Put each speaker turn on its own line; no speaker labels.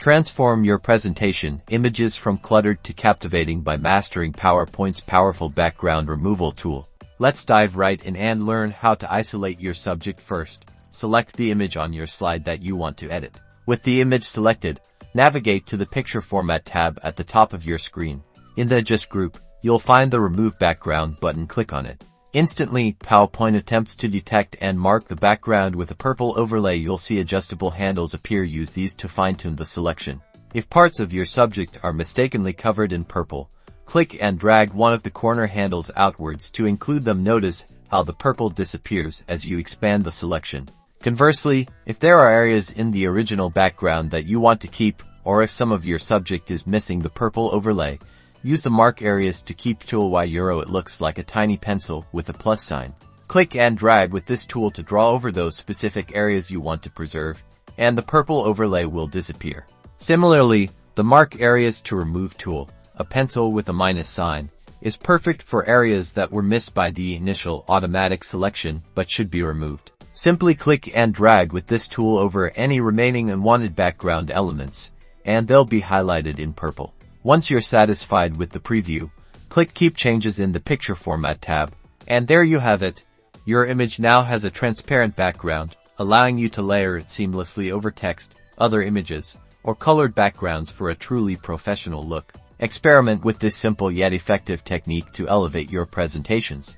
Transform your presentation images from cluttered to captivating by mastering PowerPoint's powerful background removal tool. Let's dive right in and learn how to isolate your subject first. Select the image on your slide that you want to edit. With the image selected, navigate to the Picture Format tab at the top of your screen. In the Adjust group, you'll find the Remove Background button. Click on it. Instantly, PowerPoint attempts to detect and mark the background with a purple overlay. You'll see adjustable handles appear. Use these to fine-tune the selection. If parts of your subject are mistakenly covered in purple, click and drag one of the corner handles outwards to include them. Notice how the purple disappears as you expand the selection. Conversely, if there are areas in the original background that you want to keep, or if some of your subject is missing the purple overlay, use the Mark Areas to Keep tool. It looks like a tiny pencil with a plus sign. Click and drag with this tool to draw over those specific areas you want to preserve, and the purple overlay will disappear. Similarly, the Mark Areas to Remove tool, a pencil with a minus sign, is perfect for areas that were missed by the initial automatic selection but should be removed. Simply click and drag with this tool over any remaining unwanted background elements, and they'll be highlighted in purple. Once you're satisfied with the preview, click Keep Changes in the Picture Format tab, and there you have it. Your image now has a transparent background, allowing you to layer it seamlessly over text, other images, or colored backgrounds for a truly professional look. Experiment with this simple yet effective technique to elevate your presentations.